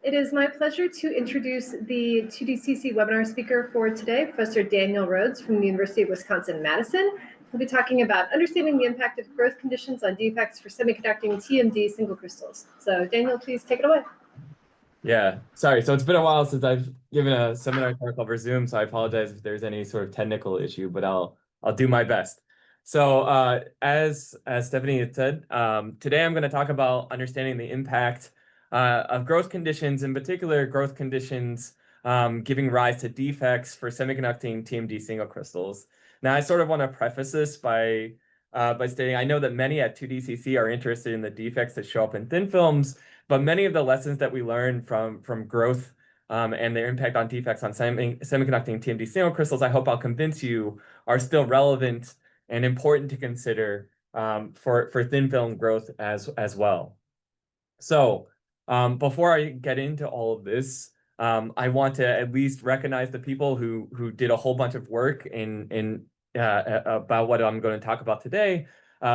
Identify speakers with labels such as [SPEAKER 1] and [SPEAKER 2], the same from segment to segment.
[SPEAKER 1] It is my pleasure to introduce the 2DCC webinar speaker for today, Professor Daniel Rhodes from the University of Wisconsin-Madison. We'll be talking about understanding the impact of growth conditions on defects for semiconducting TMD single crystals. So Daniel, please take it away.
[SPEAKER 2] Yeah, sorry. So it's been a while since I've given a seminar talk over Zoom, so I apologize if there's any sort of technical issue, but I'll do my best. So as Stephanie had said, today I'm going to talk about understanding the impact of growth conditions, in particular growth conditions giving rise to defects for semiconducting TMD single crystals. Now, I sort of want to preface this by stating I know that many at 2DCC are interested in the defects that show up in thin films, but many of the lessons that we learned from growth and their impact on defects on semiconducting TMD single crystals, I hope I'll convince you, are still relevant and important to consider for thin film growth as well. So before I get into all of this, I want to at least recognize the people who did a whole bunch of work in about what I'm going to talk about today,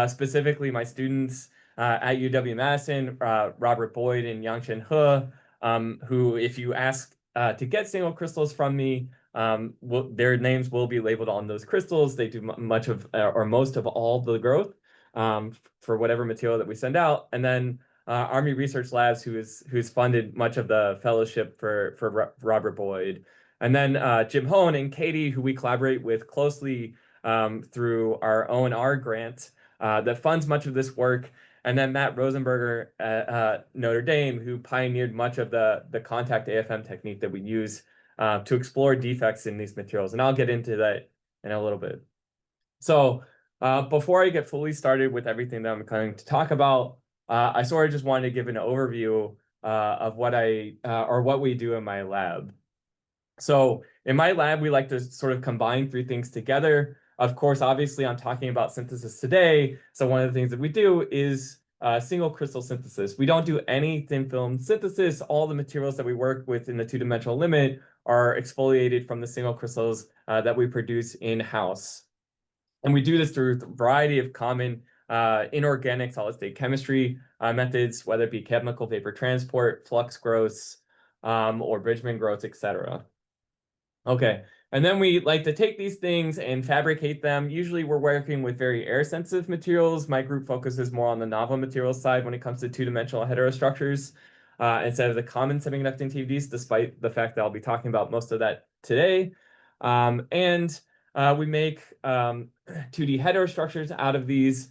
[SPEAKER 2] specifically my students at UW-Madison, Robert Boyd and Yangchen He, who, if you ask to get single crystals from me, their names will be labeled on those crystals. They do much of or most of all the growth for whatever material that we send out. And then Army Research Labs, who's funded much of the fellowship for Robert Boyd. And then Jim Hone and Katie, who we collaborate with closely through our O&R grant that funds much of this work. And then Matt Rosenberger at Notre Dame, who pioneered much of the contact AFM technique that we use to explore defects in these materials. And I'll get into that in a little bit. So before I get fully started with everything that I'm going to talk about, I sort of just wanted to give an overview of what we do in my lab. So in my lab, we like to sort of combine three things together. Of course, obviously, I'm talking about synthesis today. So one of the things that we do is single crystal synthesis. We don't do any thin film synthesis. All the materials that we work with in the two-dimensional limit are exfoliated from the single crystals that we produce in-house. And we do this through a variety of common inorganic solid-state chemistry methods, whether it be chemical vapor transport, flux growths, or Bridgman growths, etc. Okay, and then we like to take these things and fabricate them. Usually we're working with very air-sensitive materials. My group focuses more on the novel materials side when it comes to two-dimensional heterostructures instead of the common semiconducting TVDs, despite the fact that I'll be talking about most of that today. We make 2D heterostructures out of these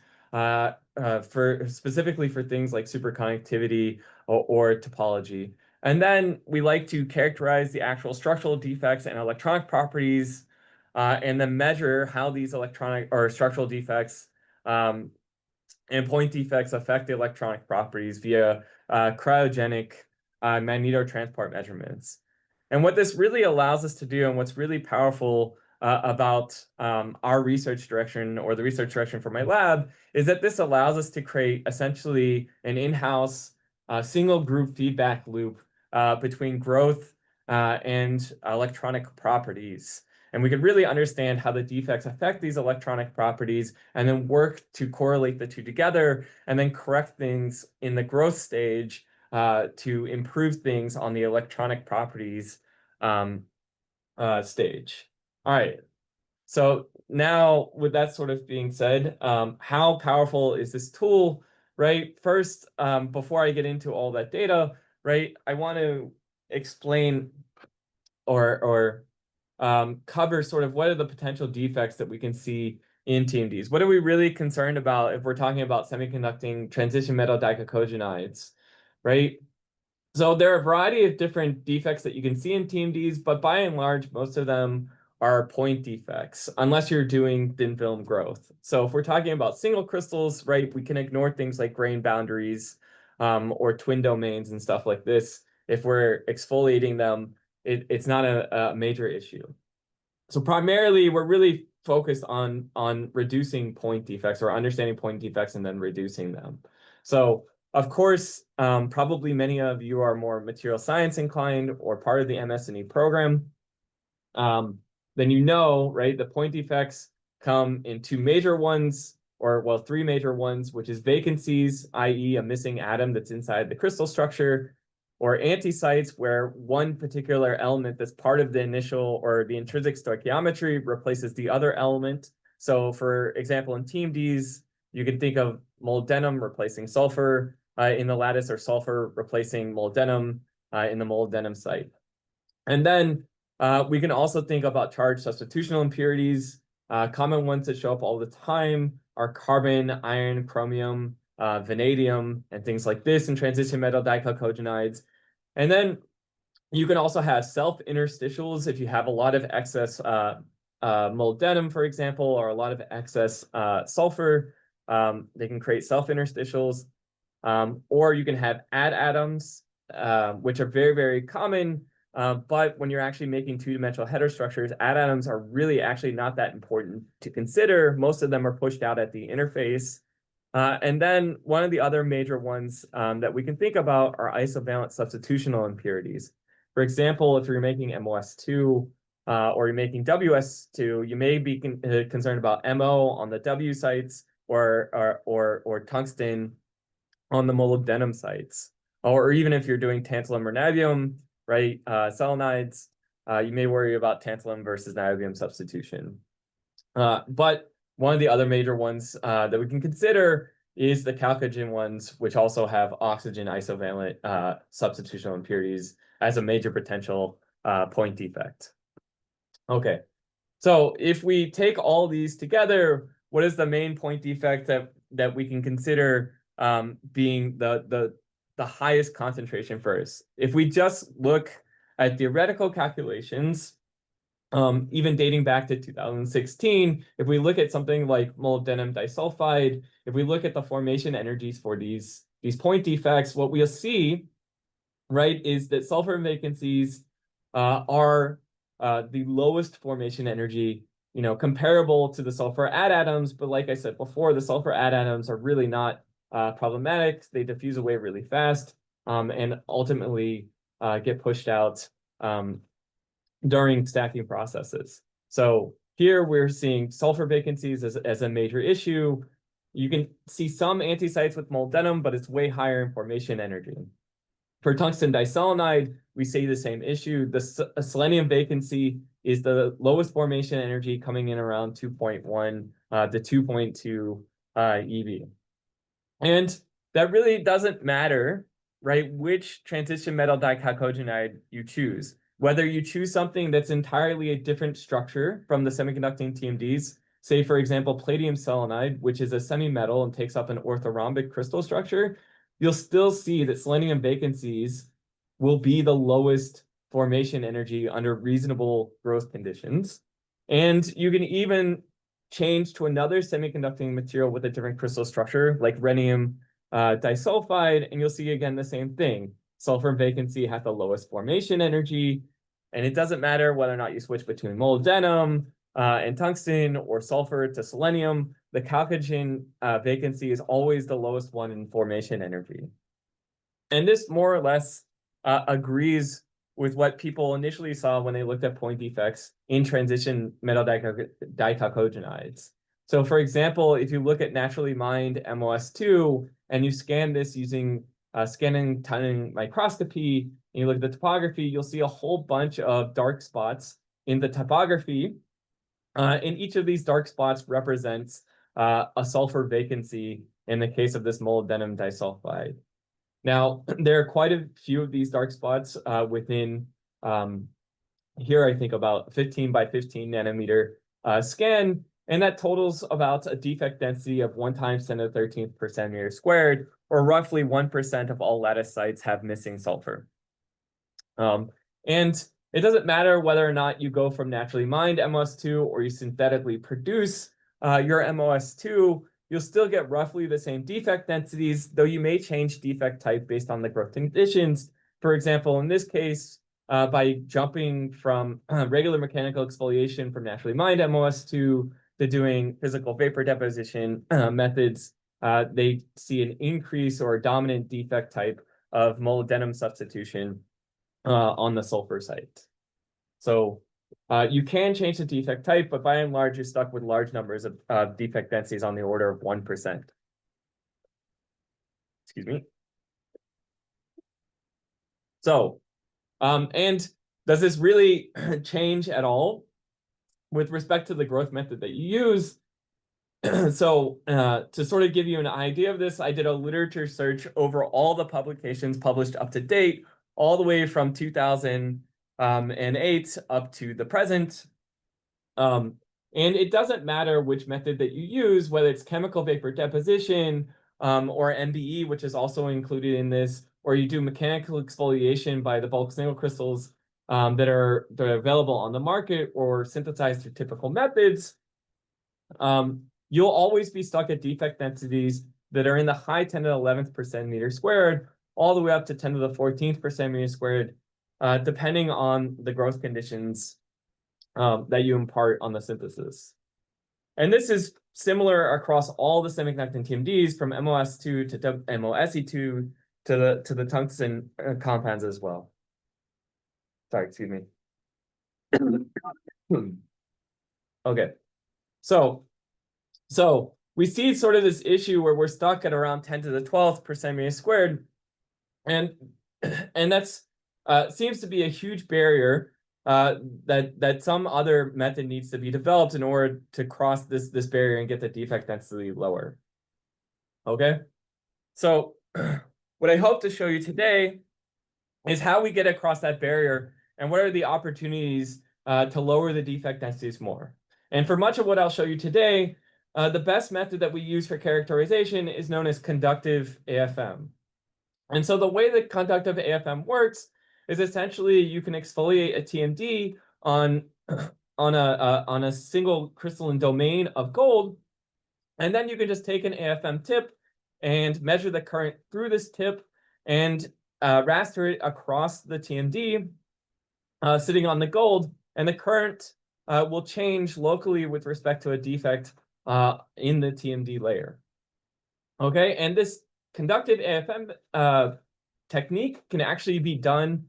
[SPEAKER 2] specifically for things like superconductivity or topology. And then we like to characterize the actual structural defects and electronic properties, and then measure how these electronic or structural defects and point defects affect the electronic properties via cryogenic magnetotransport measurements. And what this really allows us to do, and what's really powerful about our research direction, or the research direction for my lab, is that this allows us to create essentially an in-house single group feedback loop between growth and electronic properties. And we can really understand how the defects affect these electronic properties and then work to correlate the two together and then correct things in the growth stage to improve things on the electronic properties stage. All right. So now with that sort of being said, how powerful is this tool, right? First, before I get into all that data, right, I want to explain or cover sort of what are the potential defects that we can see in TMDs. What are we really concerned about if we're talking about semiconducting transition metal dichalcogenides, right? So there are a variety of different defects that you can see in TMDs, but by and large, most of them are point defects, unless you're doing thin film growth. So if we're talking about single crystals, right, we can ignore things like grain boundaries or twin domains and stuff like this. If we're exfoliating them, it's not a major issue. So primarily, we're really focused on reducing point defects or understanding point defects and then reducing them. So of course, probably many of you are more material science inclined or part of the MS&E program. Then you know, right, the point defects come in two major ones, or well, three major ones, which is vacancies, i.e. a missing atom that's inside the crystal structure, or anti-sites where one particular element that's part of the initial or the intrinsic stoichiometry replaces the other element. So for example, in TMDs, you can think of molybdenum replacing sulfur in the lattice, or sulfur replacing molybdenum in the molybdenum site. And then we can also think about charge substitutional impurities. Common ones that show up all the time are carbon, iron, chromium, vanadium, and things like this in transition metal dichalcogenides. And then you can also have self-interstitials if you have a lot of excess molybdenum, for example, or a lot of excess sulfur. They can create self-interstitials. Or you can have add atoms, which are very, very common. But when you're actually making two-dimensional heterostructures, add atoms are really actually not that important to consider. Most of them are pushed out at the interface. And then one of the other major ones that we can think about are isovalent substitutional impurities. For example, if you're making MOS2 or you're making WS2, you may be concerned about MO on the W sites or tungsten on the molybdenum sites. Or even if you're doing tantalum or niobium, right, selenides, you may worry about tantalum versus niobium substitution. But one of the other major ones that we can consider is the chalcogen ones, which also have oxygen isovalent substitutional impurities as a major potential point defect. Okay, so if we take all these together, what is the main point defect that we can consider being the highest concentration first? If we just look at theoretical calculations, even dating back to 2016, if we look at something like molybdenum disulfide, if we look at the formation energies for these point defects, what we'll see, right, is that sulfur vacancies are the lowest formation energy, comparable to the sulfur add atoms. But like I said before, the sulfur add atoms are really not problematic. They diffuse away really fast and ultimately get pushed out during stacking processes. So here we're seeing sulfur vacancies as a major issue. You can see some anti-sites with molybdenum, but it's way higher in formation energy. For tungsten diselenide, we see the same issue. The selenium vacancy is the lowest formation energy, coming in around 2.1 to 2.2 EV. And that really doesn't matter, right, which transition metal dichalcogenide you choose. Whether you choose something that's entirely a different structure from the semiconducting TMDs, say, for example, palladium selenide, which is a semi-metal and takes up an orthorhombic crystal structure, you'll still see that selenium vacancies will be the lowest formation energy under reasonable growth conditions. And you can even change to another semiconducting material with a different crystal structure, like rhenium disulfide, and you'll see again the same thing. Sulfur vacancy has the lowest formation energy, and it doesn't matter whether or not you switch between molybdenum and tungsten or sulfur to selenium. The chalcogen vacancy is always the lowest one in formation energy. And this more or less agrees with what people initially saw when they looked at point defects in transition metal dichalcogenides. So for example, if you look at naturally mined MOS2 and you scan this using scanning tunneling microscopy, and you look at the topography, you'll see a whole bunch of dark spots in the topography. And each of these dark spots represents a sulfur vacancy in the case of this molybdenum disulfide. Now, there are quite a few of these dark spots within here, I think about 15 by 15 nanometer scan, and that totals about a defect density of 1 times 10 to the 13th per centimeter squared, or roughly 1% of all lattice sites have missing sulfur. And it doesn't matter whether or not you go from naturally mined MOS2 or you synthetically produce your MOS2, you'll still get roughly the same defect densities, though you may change defect type based on the growth conditions. For example, in this case, by jumping from regular mechanical exfoliation from naturally mined MOS2 to doing physical vapor deposition methods, they see an increase or a dominant defect type of molybdenum substitution on the sulfur site. So you can change the defect type, but by and large, you're stuck with large numbers of defect densities on the order of 1%. Excuse me. So, and does this really change at all with respect to the growth method that you use? So to sort of give you an idea of this, I did a literature search over all the publications published up to date, all the way from 2008 up to the present. And it doesn't matter which method that you use, whether it's chemical vapor deposition or MBE, which is also included in this, or you do mechanical exfoliation by the bulk single crystals that are available on the market or synthesized through typical methods. You'll always be stuck at defect densities that are in the high 10 to the 11th percent meter squared, all the way up to 10 to the 14th percent meter squared, depending on the growth conditions that you impart on the synthesis. And this is similar across all the semiconducting TMDs, from MOS2 to MOSE2 to the tungsten compounds as well. Sorry, excuse me. Okay, so we see sort of this issue where we're stuck at around 10 to the 12th percent meter squared, and that's seems to be a huge barrier that some other method needs to be developed in order to cross this barrier and get the defect density lower. Okay, so what I hope to show you today is how we get across that barrier and what are the opportunities to lower the defect densities more. And for much of what I'll show you today, the best method that we use for characterization is known as conductive AFM. And so the way that conductive AFM works is essentially you can exfoliate a TMD on a single crystalline domain of gold, and then you can just take an AFM tip and measure the current through this tip and raster it across the TMD sitting on the gold, and the current will change locally with respect to a defect in the TMD layer. Okay, and this conductive AFM technique can actually be done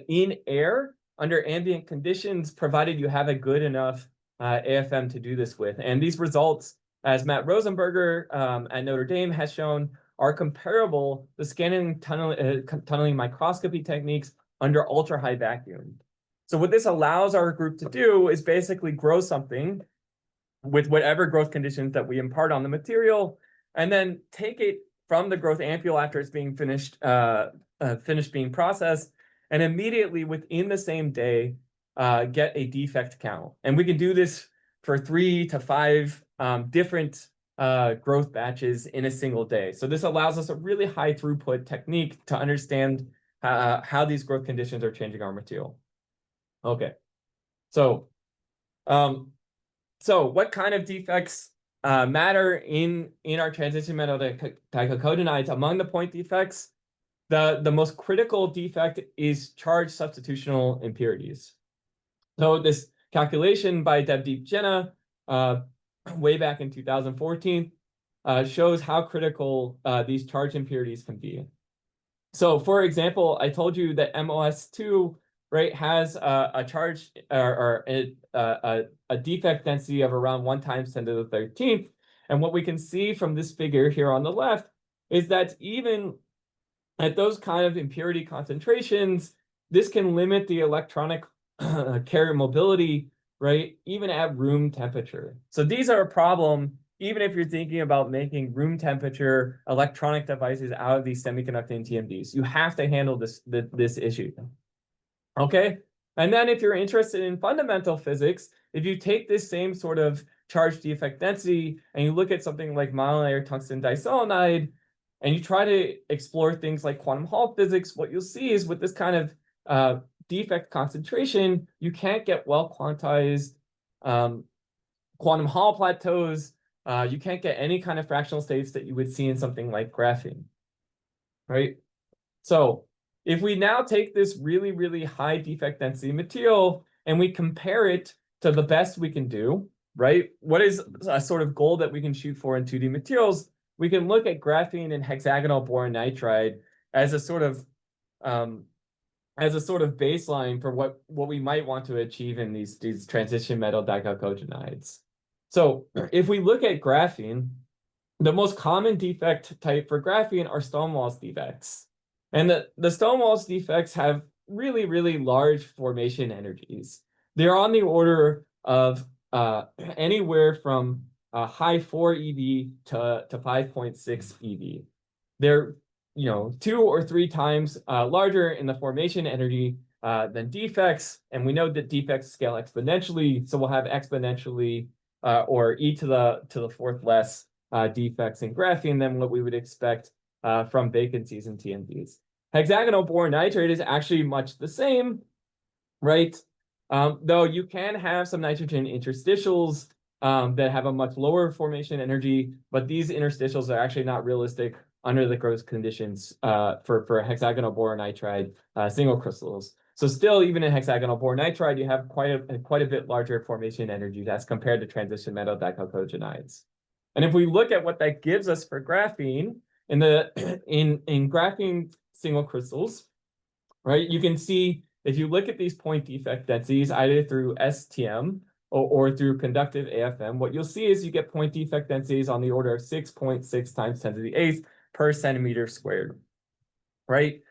[SPEAKER 2] in air under ambient conditions, provided you have a good enough AFM to do this with. And these results, as Matt Rosenberger at Notre Dame has shown, are comparable to scanning tunneling microscopy techniques under ultra-high vacuum. So what this allows our group to do is basically grow something with whatever growth conditions that we impart on the material, and then take it from the growth ampule after it's being finished being processed, and immediately within the same day get a defect count. And we can do this for 3 to 5 different growth batches in a single day. So this allows us a really high throughput technique to understand how these growth conditions are changing our material. Okay, so what kind of defects matter in our transition metal dichalcogenides? Among the point defects, the most critical defect is charge substitutional impurities. So this calculation by Devdeep Jena way back in 2014 shows how critical these charge impurities can be. So for example, I told you that MOS2, right, has a charge or a defect density of around 1 times 10 to the 13th. And what we can see from this figure here on the left is that even at those kind of impurity concentrations, this can limit the electronic carrier mobility, right, even at room temperature. So these are a problem even if you're thinking about making room temperature electronic devices out of these semiconducting TMDs. You have to handle this issue. Okay, and then if you're interested in fundamental physics, if you take this same sort of charge defect density and you look at something like monolayer tungsten diselenide, and you try to explore things like quantum Hall physics, what you'll see is with this kind of defect concentration, you can't get well quantized quantum Hall plateaus. You can't get any kind of fractional states that you would see in something like graphene, right? So if we now take this really, really high defect density material and we compare it to the best we can do, right? What is a sort of goal that we can shoot for in 2D materials? We can look at graphene and hexagonal boron nitride as a sort of baseline for what we might want to achieve in these transition metal dichalcogenides. So if we look at graphene, the most common defect type for graphene are Stonewall's defects. And the stone walls defects have really, really large formation energies. They're on the order of anywhere from high 4 EV to 5.6 EV. They're 2 or 3 times larger in the formation energy than defects, and we know that defects scale exponentially, so we'll have exponentially or e to the fourth less defects in graphene than what we would expect from vacancies in TMDs. Hexagonal boron nitride is actually much the same, right? Though you can have some nitrogen interstitials that have a much lower formation energy, but these interstitials are actually not realistic under the growth conditions for hexagonal boron nitride single crystals. So still, even in hexagonal boron nitride, you have quite a bit larger formation energy as compared to transition metal dichalcogenides. And if we look at what that gives us for graphene, in graphene single crystals, right, you can see if you look at these point defect densities, either through STM or through conductive AFM, what you'll see is you get point defect densities on the order of 6.6 times 10 to the 8th per centimeter squared, right?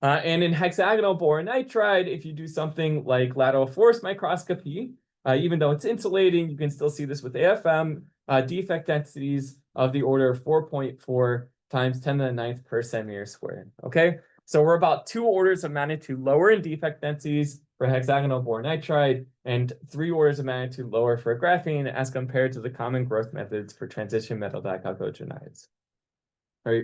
[SPEAKER 2] And in hexagonal boron nitride, if you do something like lateral force microscopy, even though it's insulating, you can still see this with AFM, defect densities of the order of 4.4 times 10 to the 9th per centimeter squared, okay? So we're about 2 orders of magnitude lower in defect densities for hexagonal boron nitride and 3 orders of magnitude lower for graphene as compared to the common growth methods for transition metal dichalcogenides. All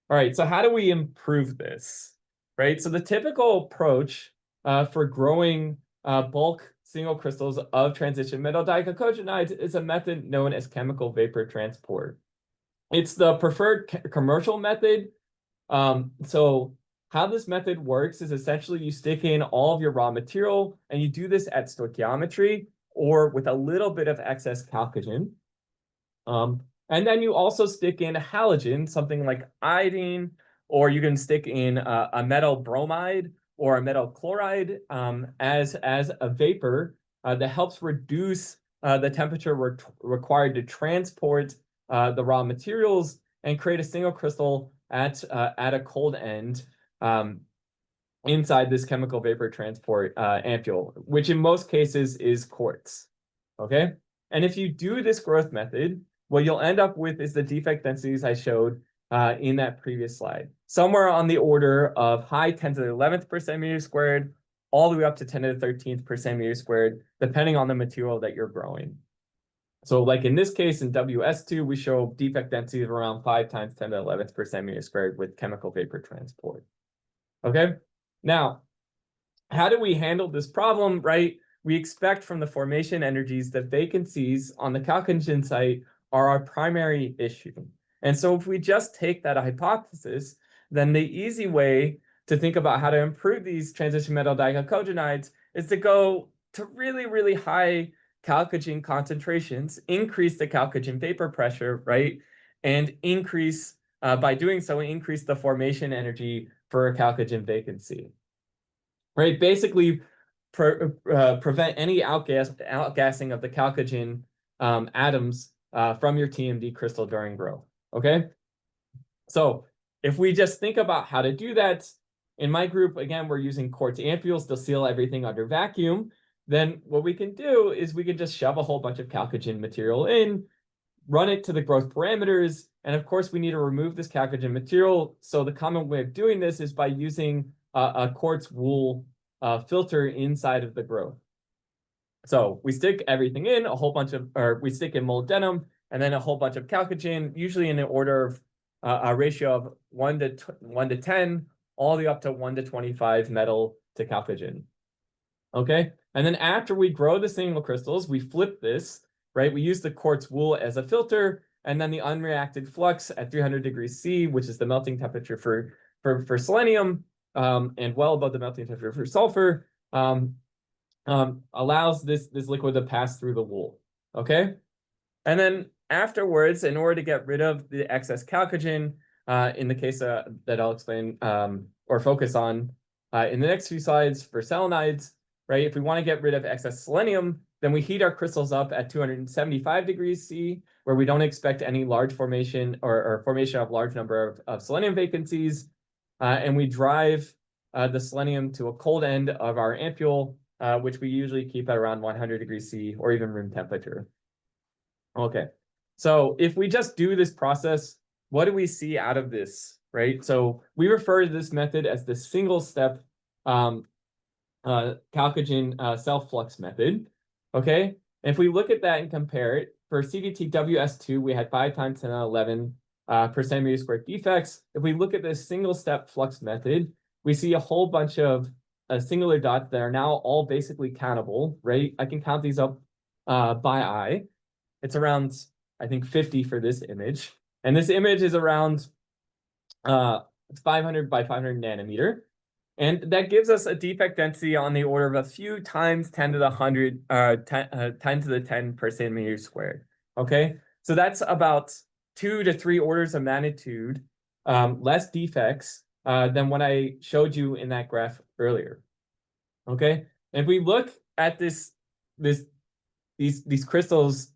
[SPEAKER 2] right, so how do we improve this? Right, so the typical approach for growing bulk single crystals of transition metal dichalcogenides is a method known as chemical vapor transport. It's the preferred commercial method. So how this method works is essentially you stick in all of your raw material, and you do this at stoichiometry or with a little bit of excess chalcogen. And then you also stick in a halogen, something like iodine, or you can stick in a metal bromide or a metal chloride as a vapor that helps reduce the temperature required to transport the raw materials and create a single crystal at a cold end inside this chemical vapor transport ampule, which in most cases is quartz. Okay, and if you do this growth method, what you'll end up with is the defect densities I showed in that previous slide, somewhere on the order of high 10 to the 11th per centimeter squared, all the way up to 10 to the 13th per centimeter squared, depending on the material that you're growing. So like in this case, in WS2, we show defect density of around 5 times 10 to the 11th per centimeter squared with chemical vapor transport. Okay, now, how do we handle this problem, right? We expect from the formation energies that vacancies on the chalcogen site are our primary issue. And so if we just take that hypothesis, then the easy way to think about how to improve these transition metal dichalcogenides is to go to really, really high chalcogen concentrations, increase the chalcogen vapor pressure, right? And increase, by doing so, increase the formation energy for a chalcogen vacancy, right? Basically, prevent any outgassing of the chalcogen atoms from your TMD crystal during growth, okay? So if we just think about how to do that, in my group, again, we're using quartz ampules to seal everything under vacuum. Then what we can do is we can just shove a whole bunch of chalcogen material in, run it to the growth parameters, and of course we need to remove this chalcogen material. So the common way of doing this is by using a quartz wool filter inside of the growth. So we stick everything in, we stick in molybdenum, and then a whole bunch of chalcogen, usually in the order of a ratio of 1 to 10, all the way up to 1 to 25 metal to chalcogen. Okay, and then after we grow the single crystals, we flip this, right? We use the quartz wool as a filter, and then the unreacted flux at 300 degrees C, which is the melting temperature for selenium, and well above the melting temperature for sulfur, allows this liquid to pass through the wool, okay? And then afterwards, in order to get rid of the excess chalcogen, in the case that I'll explain or focus on in the next few slides for selenides, right? If we want to get rid of excess selenium, then we heat our crystals up at 275 degrees C, where we don't expect any large formation or formation of large number of selenium vacancies. and we drive the selenium to a cold end of our ampule, which we usually keep at around 100 degrees C or even room temperature. Okay, so if we just do this process, what do we see out of this, right? So we refer to this method as the single step chalcogen cell flux method. Okay, if we look at that and compare it, for CVT-WS2, we had 5 times 10 to the 11 per centimeter squared defects. If we look at this single step flux method, we see a whole bunch of singular dots that are now all basically countable, right? I can count these up by eye. It's around, I think, 50 for this image. And this image is around 500 by 500 nanometer. And that gives us a defect density on the order of a few times 10 to the 100, 10 to the 10 per centimeter squared. Okay, so that's about 2 to 3 orders of magnitude less defects than what I showed you in that graph earlier. Okay, and if we look at these crystals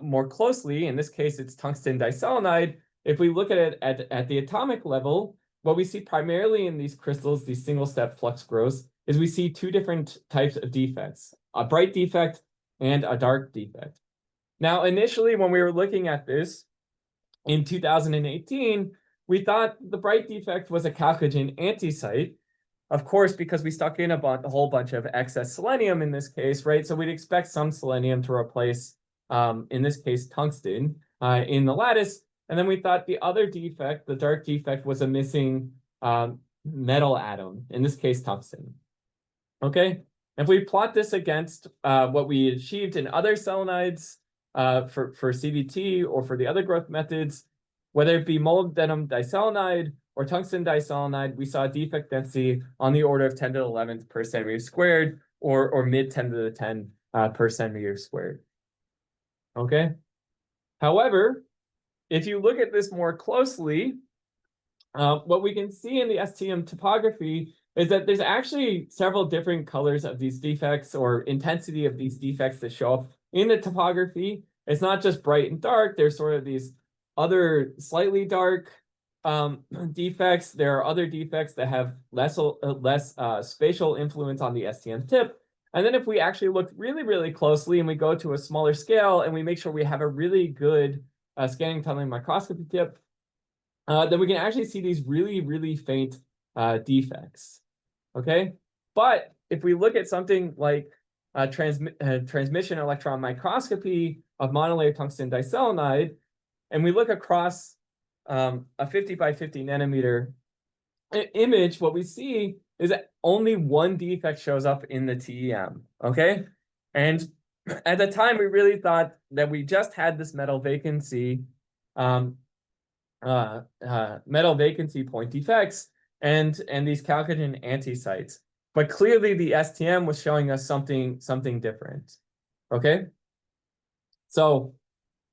[SPEAKER 2] more closely, in this case it's tungsten diselenide. If we look at it at the atomic level, what we see primarily in these crystals, these single-step flux growths, is we see 2 different types of defects, a bright defect and a dark defect. Now, initially, when we were looking at this in 2018, we thought the bright defect was a chalcogen antisite, of course, because we stuck in a whole bunch of excess selenium in this case, right? So we'd expect some selenium to replace, in this case, tungsten in the lattice. And then we thought the other defect, the dark defect, was a missing metal atom, in this case, tungsten. Okay, if we plot this against what we achieved in other selenides for CVT or for the other growth methods, whether it be molybdenum diselenide or tungsten diselenide, we saw a defect density on the order of 10 to the 11th per centimeter squared, or mid 10 to the 10 per centimeter squared. Okay, however, if you look at this more closely, what we can see in the STM topography is that there's actually several different colors of these defects or intensity of these defects that show up in the topography. It's not just bright and dark. There's sort of these other slightly dark defects. There are other defects that have less spatial influence on the STM tip. And then if we actually look really, really closely and we go to a smaller scale and we make sure we have a really good scanning tunneling microscopy tip, then we can actually see these really, really faint defects. Okay, but if we look at something like transmission electron microscopy of monolayer tungsten diselenide, and we look across a 50 by 50 nanometer image, what we see is that only one defect shows up in the TEM. Okay, and at the time we really thought that we just had this metal vacancy point defects and these chalcogen antisites, but clearly the STM was showing us something different. Okay, so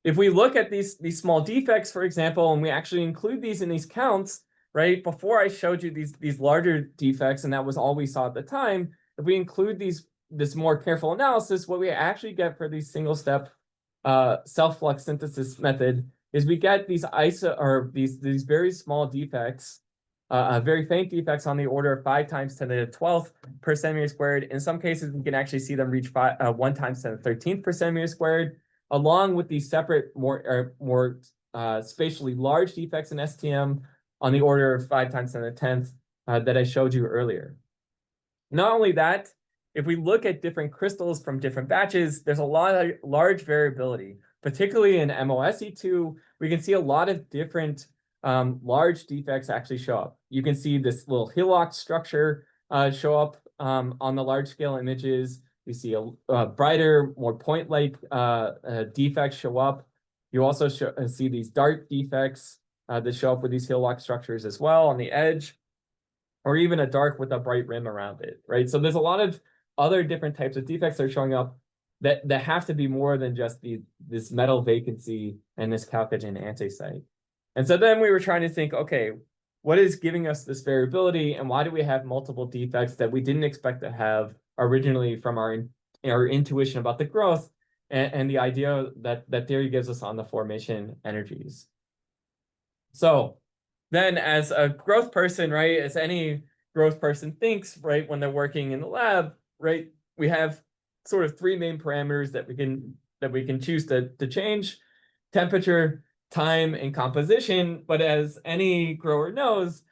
[SPEAKER 2] if we look at these small defects, for example, and we actually include these in these counts, right? Before I showed you these larger defects, and that was all we saw at the time. If we include this more careful analysis, what we actually get for these single step self-flux synthesis method is we get these these very small defects, very faint defects on the order of 5 times 10 to the 12th per centimeter squared. In some cases, we can actually see them reach 1 times 10 to the 13th per centimeter squared, along with these separate, more spatially large defects in STM on the order of 5 times 10 to the 10th that I showed you earlier. Not only that, if we look at different crystals from different batches, there's a lot of large variability, particularly in MOSE2. We can see a lot of different large defects actually show up. You can see this little hillock structure show up on the large scale images. You see a brighter, more point-like defects show up. You also see these dark defects that show up with these hillock structures as well on the edge, or even a dark with a bright rim around it, right? So there's a lot of other different types of defects that are showing up that have to be more than just this metal vacancy and this chalcogen antisite. And so then we were trying to think, okay, what is giving us this variability, and why do we have multiple defects that we didn't expect to have originally from our intuition about the growth and the idea that theory gives us on the formation energies? So then as a growth person, right, as any growth person thinks, right, when they're working in the lab, right, we have sort of three main parameters that we can choose to change: temperature, time, and composition. But as any grower knows,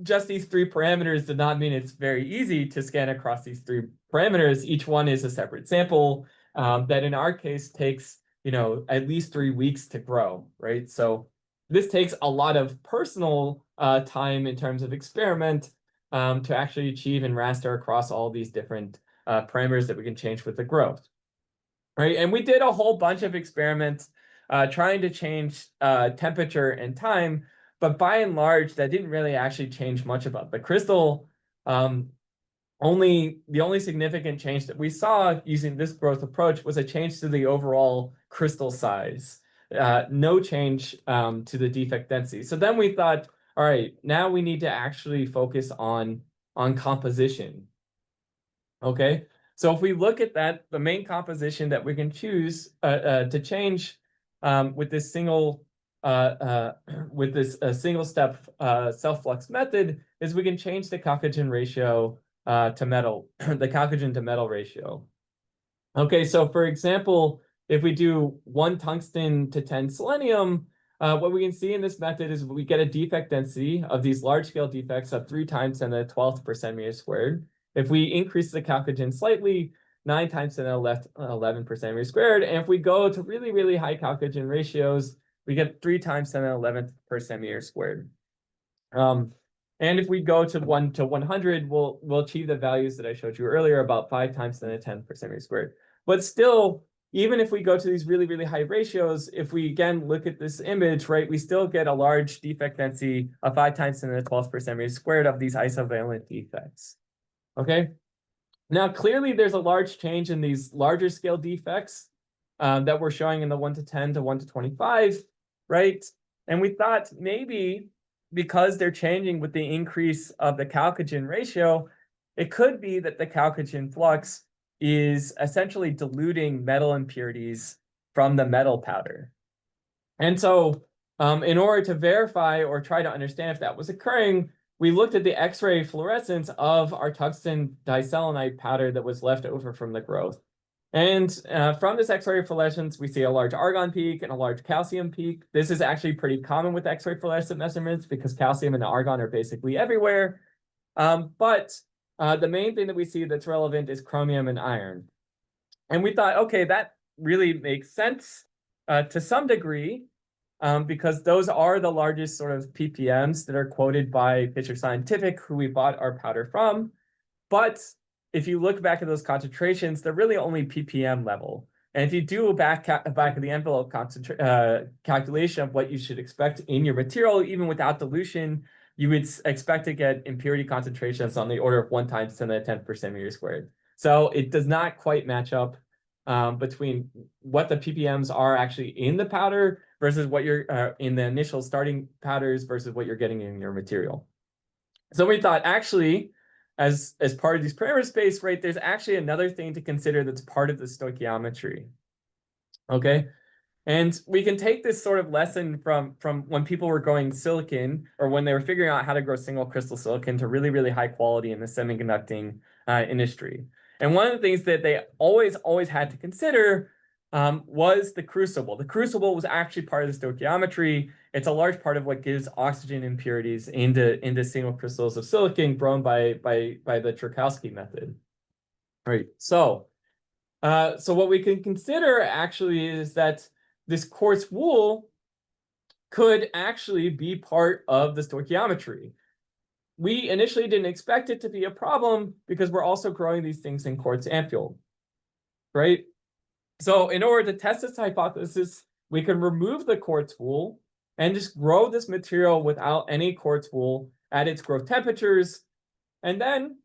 [SPEAKER 2] just these three parameters does not mean it's very easy to scan across these three parameters. Each one is a separate sample that in our case takes, at least 3 weeks to grow, right? So this takes a lot of personal time in terms of experiment to actually achieve and raster across all these different parameters that we can change with the growth, right? And we did a whole bunch of experiments trying to change temperature and time, but by and large, that didn't really actually change much about the crystal. The only significant change that we saw using this growth approach was a change to the overall crystal size, no change to the defect density. So then we thought, all right, now we need to actually focus on composition. Okay, so if we look at that, the main composition that we can choose to change with this single single step self-flux method is we can change the chalcogen ratio to metal, the chalcogen to metal ratio. Okay, so for example, if we do 1 tungsten to 10 selenium, what we can see in this method is we get a defect density of these large-scale defects of 3 times 10 to the 12th per centimeter squared. If we increase the chalcogen slightly, 9 times 10 to the 11 per centimeter squared. And if we go to really, really high chalcogen ratios, we get 3 times 10 to the 11th per centimeter squared. And if we go to 1 to 100, we'll achieve the values that I showed you earlier, about 5 times 10 to the 10th per centimeter squared. But still, even if we go to these really, really high ratios, if we again look at this image, right, we still get a large defect density of 5 times 10 to the 12th per centimeter squared of these isovalent defects. Okay, now clearly there's a large change in these larger scale defects that we're showing in the 1 to 10 to 1 to 25, right? And we thought maybe because they're changing with the increase of the chalcogen ratio, it could be that the chalcogen flux is essentially diluting metal impurities from the metal powder. And so in order to verify or try to understand if that was occurring, we looked at the X-ray fluorescence of our tungsten diselenite powder that was left over from the growth. And from this X-ray fluorescence, we see a large argon peak and a large calcium peak. This is actually pretty common with X-ray fluorescent measurements because calcium and argon are basically everywhere. But the main thing that we see that's relevant is chromium and iron. And we thought, okay, that really makes sense to some degree, because those are the largest sort of ppms that are quoted by Fisher Scientific, who we bought our powder from. But if you look back at those concentrations, they're really only ppm level. And if you do a back of the envelope calculation of what you should expect in your material, even without dilution, you would expect to get impurity concentrations on the order of 1 times 10 to the 10th per centimeter squared. So it does not quite match up between what the ppms are actually in the powder versus what you're in the initial starting powders versus what you're getting in your material. So we thought, actually, as part of these parameter space, right, there's actually another thing to consider that's part of the stoichiometry. Okay, and we can take this sort of lesson from when people were growing silicon, or when they were figuring out how to grow single crystal silicon to really, really high quality in the semiconducting industry. And one of the things that they always had to consider was the crucible. The crucible was actually part of the stoichiometry. It's a large part of what gives oxygen impurities into single crystals of silicon grown by the Dichalcogenides method. All right, so what we can consider actually is that this quartz wool could actually be part of the stoichiometry. We initially didn't expect it to be a problem because we're also growing these things in quartz ampule, right? So in order to test this hypothesis, we can remove the quartz wool and just grow this material without any quartz wool at its growth temperatures. And then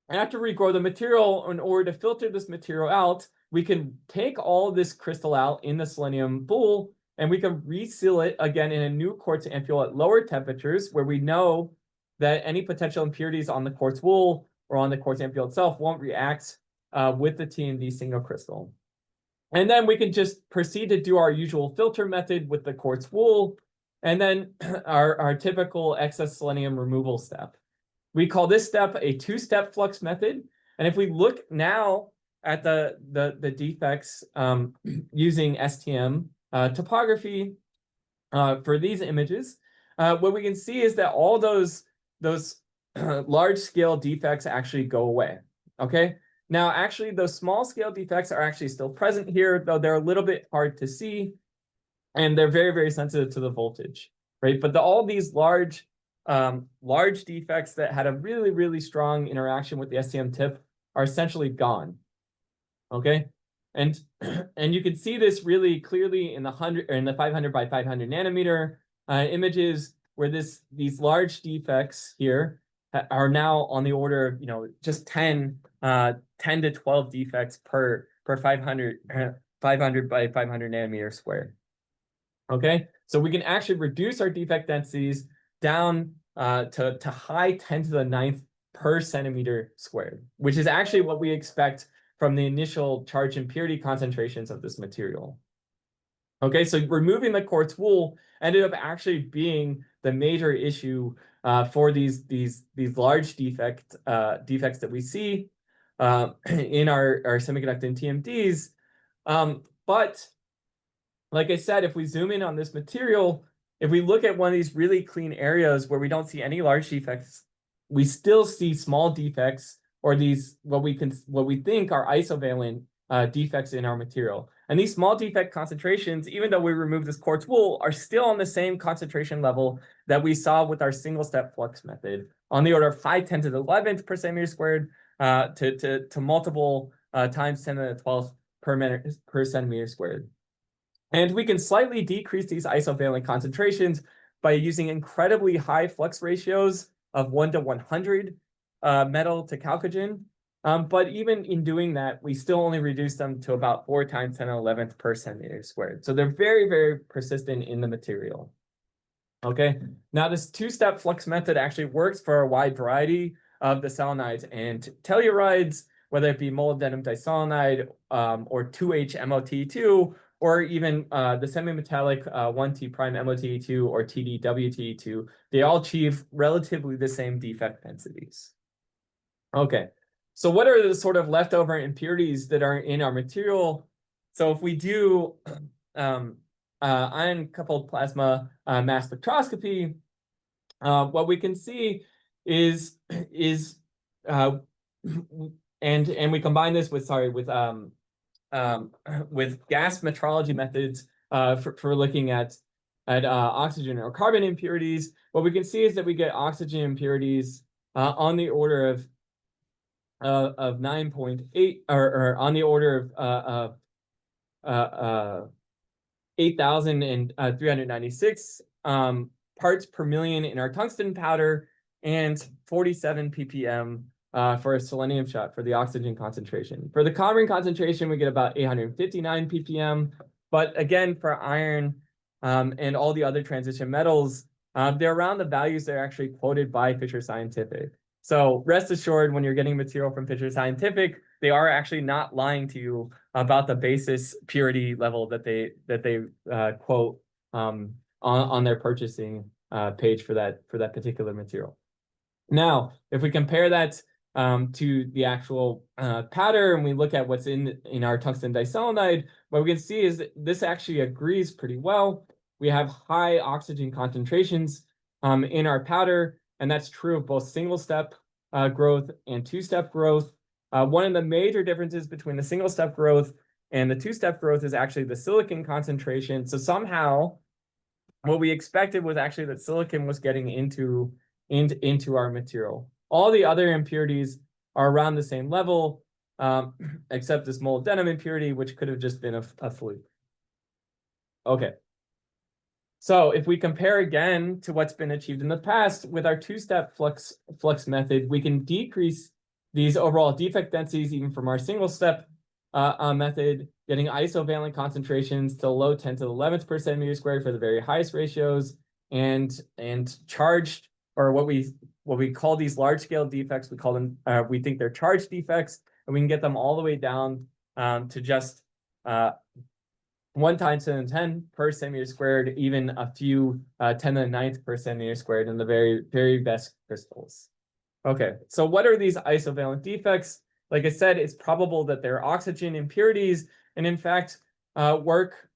[SPEAKER 2] after we grow the material, in order to filter this material out, we can take all this crystal out in the selenium pool, and we can reseal it again in a new quartz ampule at lower temperatures, where we know that any potential impurities on the quartz wool or on the quartz ampule itself won't react with the TMD single crystal. And then we can just proceed to do our usual filter method with the quartz wool. and then our typical excess selenium removal step. We call this step a two-step flux method. And if we look now at the defects using STM topography for these images, what we can see is that all those large-scale defects actually go away. Okay. Now, actually, those small-scale defects are actually still present here, though they're a little bit hard to see, and they're very, very sensitive to the voltage, right? But all these large defects that had a really, really strong interaction with the STM tip are essentially gone. Okay, and you can see this really clearly in the 500 by 500 nanometer images, where these large defects here are now on the order of, you know, just 10 to 12 defects per 500 by 500 nanometer squared. Okay, so we can actually reduce our defect densities down to high 10 to the 9th per centimeter squared, which is actually what we expect from the initial charge impurity concentrations of this material. Okay, so removing the quartz wool ended up actually being the major issue for these large defects that we see in our semiconducting TMDs. But like I said, if we zoom in on this material, if we look at one of these really clean areas where we don't see any large defects, we still see small defects, or these what we think are isovalent defects in our material. And these small defect concentrations, even though we remove this quartz wool, are still on the same concentration level that we saw with our single-step flux method, on the order of 10 to the 11th per centimeter squared to multiple times 10 to the 12th per centimeter squared. And we can slightly decrease these isovalent concentrations by using incredibly high flux ratios of 1 to 100 metal to chalcogen. But even in doing that, we still only reduce them to about 4 times 10 to the 11th per centimeter squared. So they're very, very persistent in the material. Okay, now this two-step flux method actually works for a wide variety of the selenides and tellurides, whether it be molybdenum diselenide or 2H-MOT2, or even the semi-metallic 1T prime MOTE2 or TDWTE2. They all achieve relatively the same defect densities. Okay, so what are the sort of leftover impurities that are in our material? So if we do ion-coupled plasma mass spectroscopy, what we can see is and we combine this with gas metrology methods for looking at oxygen or carbon impurities. What we can see is that we get oxygen impurities on the order of 9.8 or on the order of 8,396 parts per million in our tungsten powder, and 47 ppm for a selenium shot for the oxygen concentration. For the carbon concentration, we get about 859 ppm. But again, for iron and all the other transition metals, they're around the values that are actually quoted by Fisher Scientific. So rest assured, when you're getting material from Fisher Scientific, they are actually not lying to you about the basis purity level that they quote on their purchasing page for that particular material. Now, if we compare that to the actual powder, and we look at what's in our tungsten diselenide, what we can see is that this actually agrees pretty well. We have high oxygen concentrations in our powder, and that's true of both single-step growth and two-step growth. One of the major differences between the single-step growth and the two-step growth is actually the silicon concentration. So somehow, what we expected was actually that silicon was getting into our material. All the other impurities are around the same level, except this molybdenum impurity, which could have just been a fluke. Okay. So if we compare again to what's been achieved in the past with our two-step flux method, we can decrease these overall defect densities even from our single-step method, getting isovalent concentrations to low 10 to the 11th per centimeter squared for the very highest ratios, and charged, or what we call these large-scale defects, we call them we think they're charged defects, and we can get them all the way down to just 1 times 10 to the 10 per centimeter squared, even a few 10 to the 9th per centimeter squared in the very, very best crystals. Okay, so what are these isovalent defects? Like I said, it's probable that they're oxygen impurities, and in fact, work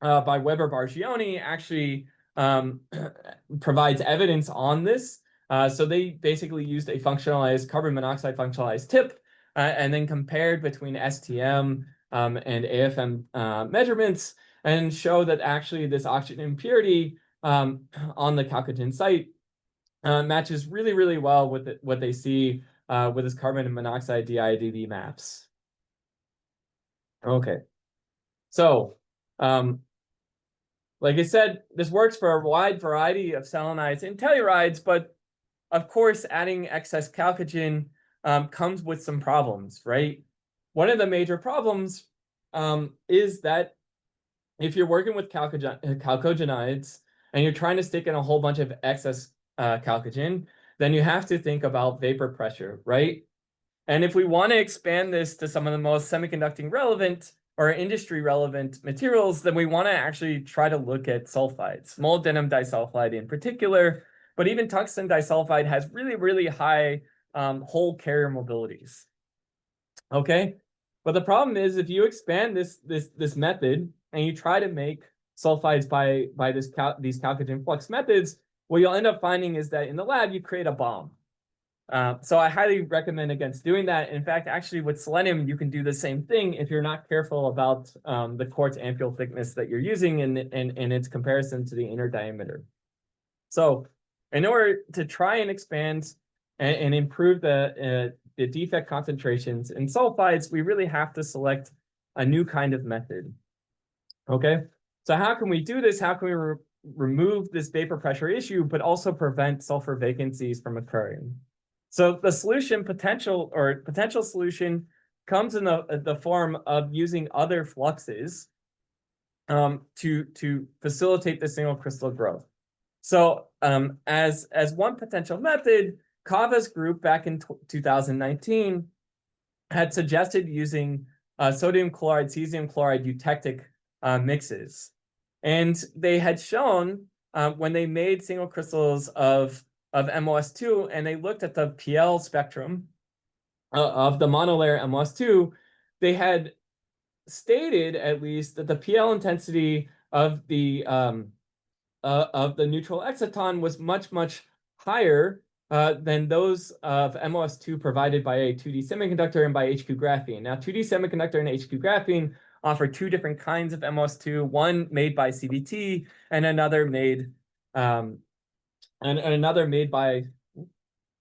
[SPEAKER 2] by Weber-Bargioni actually provides evidence on this. So they basically used a functionalized carbon monoxide functionalized tip and then compared between STM and AFM measurements and show that actually this oxygen impurity on the chalcogen site matches really, really well with what they see with this carbon monoxide DI/DD maps. Okay, so like I said, this works for a wide variety of selenides and tellurides, but of course, adding excess chalcogen comes with some problems, right? One of the major problems is that if you're working with chalcogenides and you're trying to stick in a whole bunch of excess chalcogen, then you have to think about vapor pressure, right? And if we want to expand this to some of the most semiconducting relevant or industry relevant materials, then we want to actually try to look at sulfides, molybdenum disulfide in particular, but even tungsten disulfide has really, really high hole carrier mobilities. Okay, but the problem is if you expand this method and you try to make sulfides by these chalcogen flux methods, what you'll end up finding is that in the lab you create a bomb. So I highly recommend against doing that. In fact, actually with selenium, you can do the same thing if you're not careful about the quartz ampule thickness that you're using in its comparison to the inner diameter. So in order to try and expand and improve the defect concentrations in sulfides, we really have to select a new kind of method. Okay, so how can we do this? How can we remove this vapor pressure issue, but also prevent sulfur vacancies from occurring? So the solution potential solution comes in the form of using other fluxes to facilitate the single crystal growth. So as one potential method, Kava's group back in 2019 had suggested using sodium chloride, cesium chloride eutectic mixes. And they had shown when they made single crystals of MOS2 and they looked at the PL spectrum of the monolayer MOS2, they had stated at least that the PL intensity of the neutral exciton was much, much higher than those of MOS2 provided by a 2D semiconductor and by HQ graphene. Now, 2D semiconductor and HQ graphene offer two different kinds of MOS2, one made by CVT and another made by,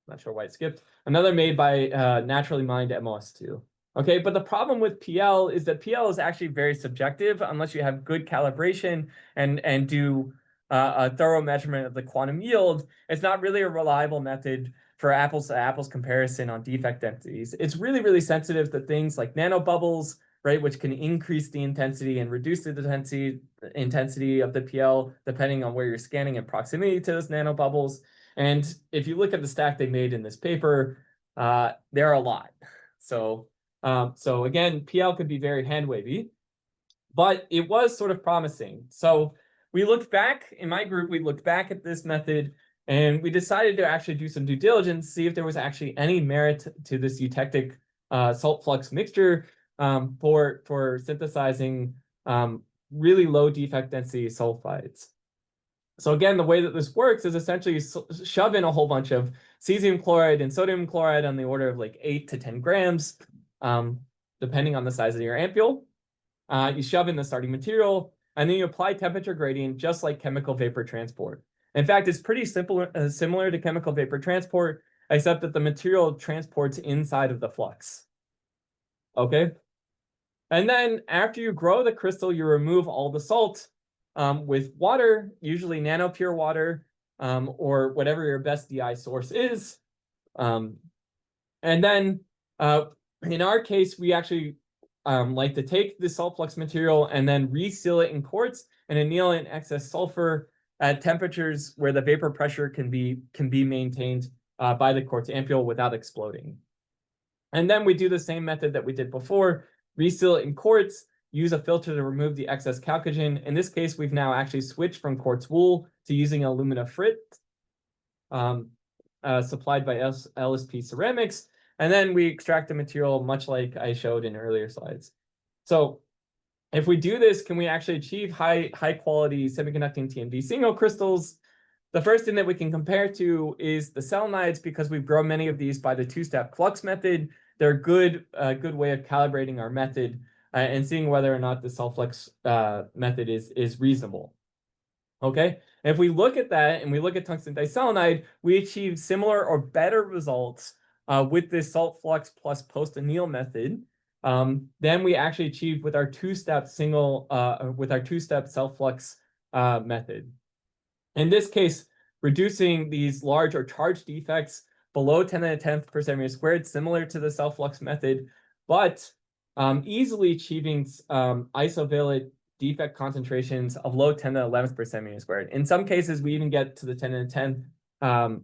[SPEAKER 2] not sure why it skipped, another made by naturally mined MOS2. Okay, but the problem with PL is that PL is actually very subjective unless you have good calibration and do a thorough measurement of the quantum yield. It's not really a reliable method for apples to apples comparison on defect densities. It's really, really sensitive to things like nanobubbles, right, which can increase the intensity and reduce the intensity of the PL depending on where you're scanning and proximity to those nanobubbles. And if you look at the stack they made in this paper, there are a lot. So again, PL could be very hand wavy, but it was sort of promising. So we looked back, in my group, we looked back at this method and we decided to actually do some due diligence, see if there was actually any merit to this eutectic salt flux mixture for synthesizing really low defect density sulfides. So again, the way that this works is essentially shove in a whole bunch of cesium chloride and sodium chloride on the order of like 8 to 10 grams, depending on the size of your ampule. You shove in the starting material, and then you apply temperature gradient just like chemical vapor transport. In fact, it's pretty similar to chemical vapor transport, except that the material transports inside of the flux. Okay? And then after you grow the crystal, you remove all the salt with water, usually nanopure water, or whatever your best DI source is. And then in our case, we actually like to take the salt flux material and then reseal it in quartz and anneal it in excess sulfur at temperatures where the vapor pressure can be maintained by the quartz ampule without exploding. And then we do the same method that we did before, reseal it in quartz, use a filter to remove the excess chalcogen. In this case, we've now actually switched from quartz wool to using alumina frit supplied by LSP Ceramics. And then we extract the material much like I showed in earlier slides. So if we do this, can we actually achieve high quality semiconducting TMD single crystals? The first thing that we can compare to is the selenides, because we've grown many of these by the two-step flux method. They're a good way of calibrating our method and seeing whether or not the self-flux method is reasonable. Okay, and if we look at that and we look at tungsten diselenide, we achieve similar or better results with this salt flux plus post anneal method than we actually achieved with our two-step self-flux method. In this case, reducing these large or charged defects below 10 to the 10th per centimeter squared, similar to the self-flux method, but easily achieving isovalent defect concentrations of low 10 to the 11th per centimeter squared. In some cases, we even get to the 10 to the 10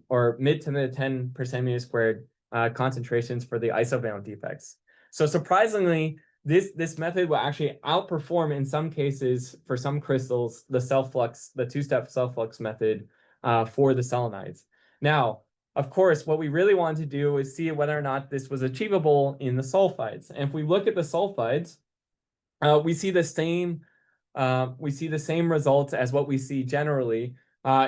[SPEAKER 2] or mid 10 to the 10 per centimeter squared concentrations for the isovalent defects. So surprisingly, this method will actually outperform in some cases for some crystals the two-step self-flux method for the selenides. Now, of course, what we really want to do is see whether or not this was achievable in the sulfides. And if we look at the sulfides, we see the same results as what we see generally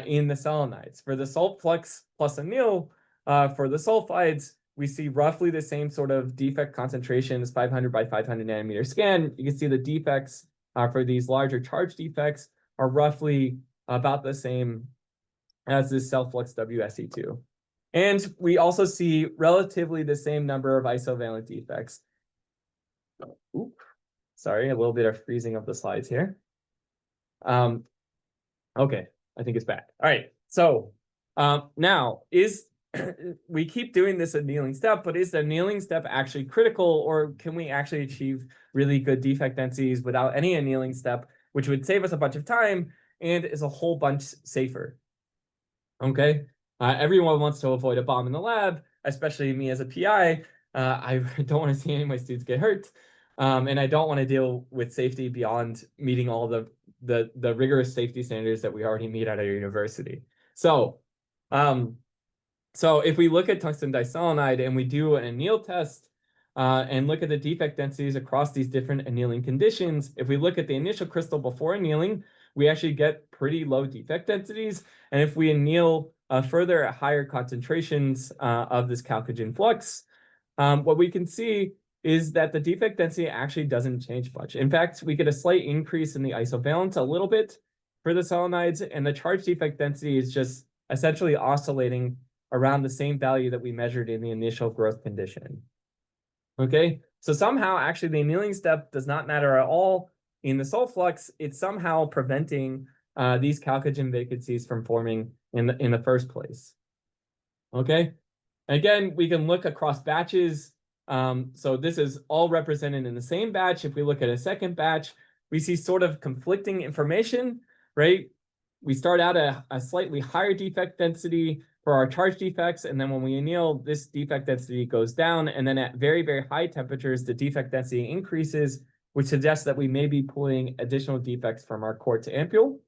[SPEAKER 2] in the selenides. For the salt flux plus anneal, for the sulfides, we see roughly the same sort of defect concentrations, 500 by 500 nanometer scan. You can see the defects for these larger charge defects are roughly about the same as this self-flux WSE2. And we also see relatively the same number of isovalent defects. Oop, sorry, a little bit of freezing of the slides here. Okay, I think it's back. All right, so now we keep doing this annealing step, but is the annealing step actually critical, or can we actually achieve really good defect densities without any annealing step, which would save us a bunch of time and is a whole bunch safer? Okay, everyone wants to avoid a bomb in the lab, especially me as a PI. I don't want to see any of my students get hurt, and I don't want to deal with safety beyond meeting all the rigorous safety standards that we already meet at our university. So if we look at tungsten diselenide and we do an anneal test and look at the defect densities across these different annealing conditions, if we look at the initial crystal before annealing, we actually get pretty low defect densities. And if we anneal further at higher concentrations of this chalcogen flux, what we can see is that the defect density actually doesn't change much. In fact, we get a slight increase in the isovalence a little bit for the selenides, and the charge defect density is just essentially oscillating around the same value that we measured in the initial growth condition. Okay, so somehow actually the annealing step does not matter at all in the salt flux. It's somehow preventing these chalcogen vacancies from forming in the first place. Okay, again, we can look across batches. So this is all represented in the same batch. If we look at a second batch, we see sort of conflicting information, right? We start out at a slightly higher defect density for our charge defects, and then when we anneal, this defect density goes down, and then at very, very high temperatures, the defect density increases, which suggests that we may be pulling additional defects from our quartz ampule.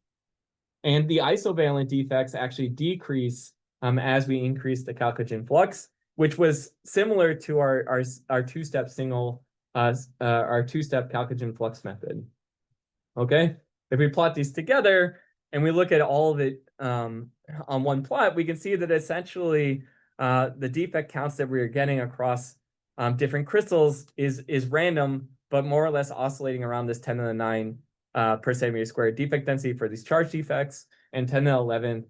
[SPEAKER 2] And the isovalent defects actually decrease as we increase the chalcogen flux, which was similar to our two-step chalcogen flux method. Okay, if we plot these together and we look at all of it on one plot, we can see that essentially the defect counts that we are getting across different crystals is random, but more or less oscillating around this 10 to the 9 per centimeter squared defect density for these charge defects, and 10 to the 11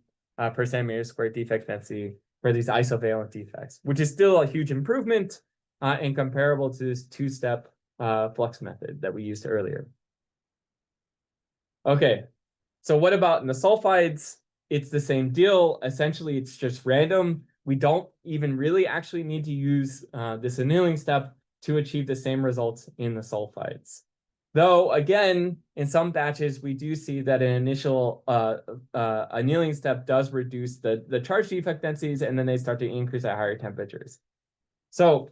[SPEAKER 2] per centimeter squared defect density for these isovalent defects, which is still a huge improvement and comparable to this two-step flux method that we used earlier. Okay, so what about in the sulfides? It's the same deal. Essentially, it's just random. We don't even really actually need to use this annealing step to achieve the same results in the sulfides. Though, again, in some batches, we do see that an initial annealing step does reduce the charge defect densities, and then they start to increase at higher temperatures. So,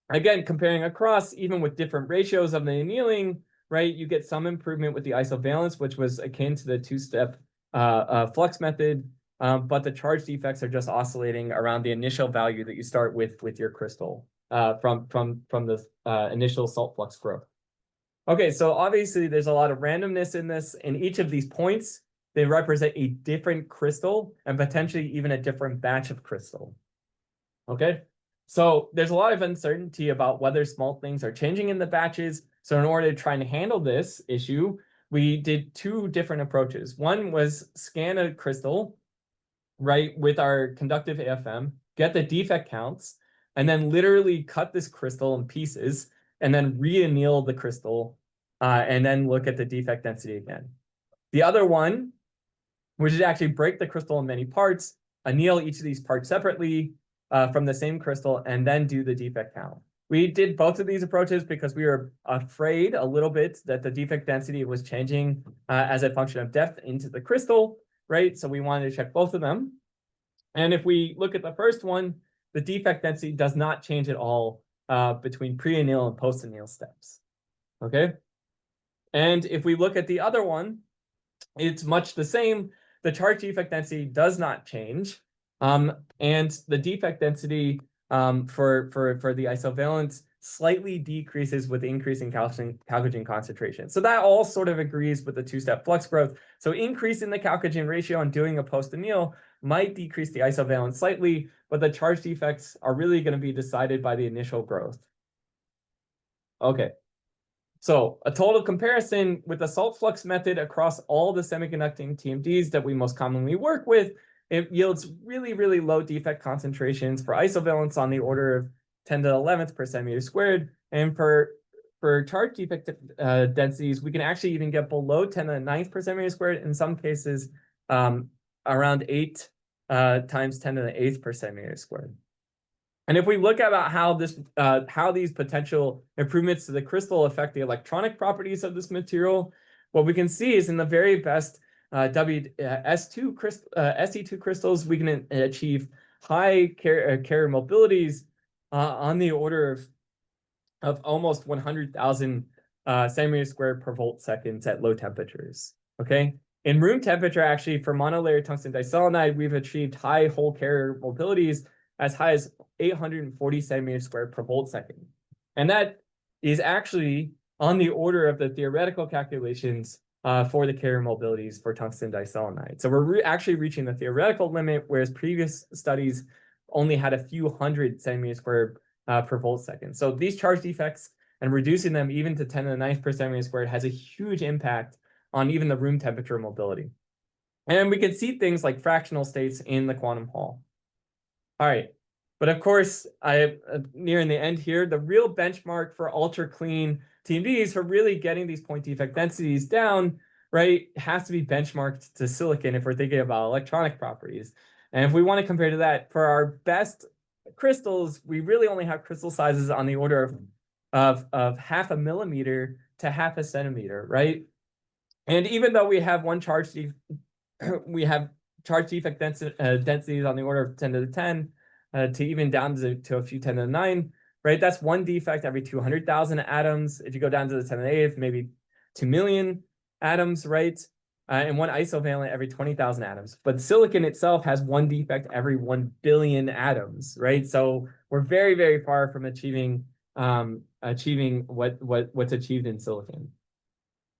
[SPEAKER 2] again, comparing across, even with different ratios of the annealing, right, you get some improvement with the isovalence, which was akin to the two-step flux method, but the charge defects are just oscillating around the initial value that you start with your crystal from the initial salt flux growth. Okay, so obviously there's a lot of randomness in this. In each of these points, they represent a different crystal and potentially even a different batch of crystal. Okay, so there's a lot of uncertainty about whether small things are changing in the batches. So in order to try and handle this issue, we did two different approaches. One was scan a crystal, right, with our conductive AFM, get the defect counts, and then literally cut this crystal in pieces and then re-anneal the crystal, and then look at the defect density again. The other one, which is actually break the crystal in many parts, anneal each of these parts separately from the same crystal, and then do the defect count. We did both of these approaches because we were afraid a little bit that the defect density was changing as a function of depth into the crystal, right? So we wanted to check both of them. And if we look at the first one, the defect density does not change at all between pre-anneal and post-anneal steps, okay? And if we look at the other one, it's much the same. The charge defect density does not change, and the defect density for the isovalence slightly decreases with increasing chalcogen concentration. So that all sort of agrees with the two-step flux growth. So increasing the chalcogen ratio and doing a post-anneal might decrease the isovalence slightly, but the charge defects are really going to be decided by the initial growth. Okay. So a total comparison with the salt flux method across all the semiconducting TMDs that we most commonly work with, it yields really, really low defect concentrations for isovalence on the order of 10 to the 11th per centimeter squared. And for charge defect densities, we can actually even get below 10 to the 9th per centimeter squared. In some cases, around 8 times 10 to the 8th per centimeter squared. And if we look at how these potential improvements to the crystal affect the electronic properties of this material, what we can see is in the very best ST2 crystals, we can achieve high carrier mobilities on the order of almost 100,000 centimeters squared per volt seconds at low temperatures. Okay. In room temperature, actually, for monolayer tungsten diselenide, we've achieved high whole carrier mobilities as high as 840 centimeters squared per volt second. And that is actually on the order of the theoretical calculations for the carrier mobilities for tungsten diselenide. So we're actually reaching the theoretical limit, whereas previous studies only had a few hundred centimeters squared per volt second. So these charge defects and reducing them even to 10 to the 9th per centimeter squared has a huge impact on even the room temperature mobility. And we can see things like fractional states in the quantum Hall. All right, but of course, nearing the end here, the real benchmark for ultra clean TMDs for really getting these point defect densities down, right, has to be benchmarked to silicon if we're thinking about electronic properties. And if we want to compare to that, for our best crystals, we really only have crystal sizes on the order of 0.5 millimeter to 0.5 centimeter, right? And even though we have we have charge defect densities on the order of 10 to the 10 to even down to a few 10 to the 9, right? That's one defect every 200,000 atoms. If you go down to the 10 to the 8th, maybe 2 million atoms, right? And one isovalent every 20,000 atoms. But silicon itself has one defect every 1 billion atoms, right? So we're very, very far from achieving what's achieved in silicon.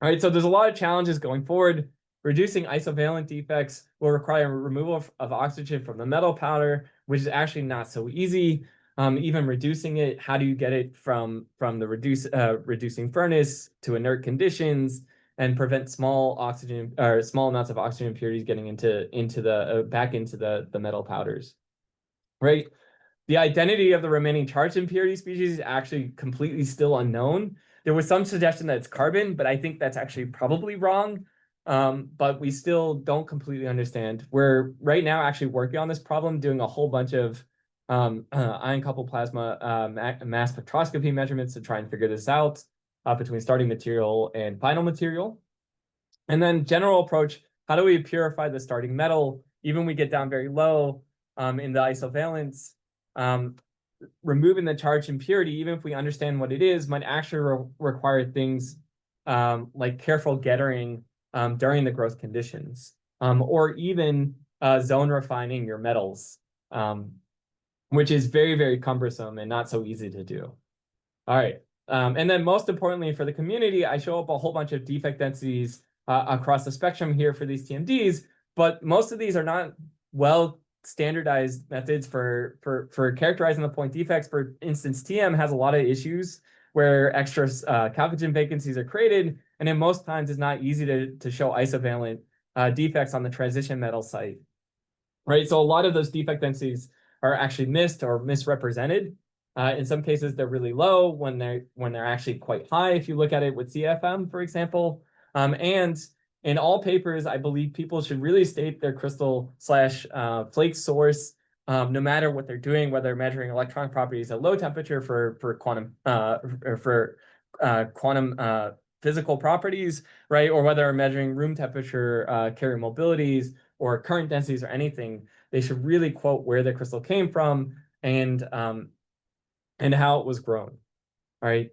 [SPEAKER 2] All right, so there's a lot of challenges going forward. Reducing isovalent defects will require removal of oxygen from the metal powder, which is actually not so easy. Even reducing it, how do you get it from the reducing furnace to inert conditions and prevent small amounts of oxygen impurities getting back into the metal powders, right? The identity of the remaining charged impurity species is actually completely still unknown. There was some suggestion that it's carbon, but I think that's actually probably wrong. But we still don't completely understand. We're right now actually working on this problem, doing a whole bunch of ion-coupled plasma mass spectroscopy measurements to try and figure this out between starting material and final material. And then general approach, how do we purify the starting metal? Even we get down very low in the isovalence, removing the charged impurity, even if we understand what it is, might actually require things like careful gettering during the growth conditions, or even zone refining your metals, which is very, very cumbersome and not so easy to do. All right. And then most importantly for the community, I show up a whole bunch of defect densities across the spectrum here for these TMDs, but most of these are not well standardized methods for characterizing the point defects. For instance, TM has a lot of issues where extra chalcogen vacancies are created, and in most times it's not easy to show isovalent defects on the transition metal site, right? So a lot of those defect densities are actually missed or misrepresented. In some cases, they're really low when they're actually quite high. If you look at it with CFM, for example, and in all papers, I believe people should really state their crystal / flake source, no matter what they're doing, whether they're measuring electron properties at low temperature for quantum quantum physical properties, right, or whether they're measuring room temperature carrier mobilities or current densities or anything. They should really quote where the crystal came from and how it was grown. All right.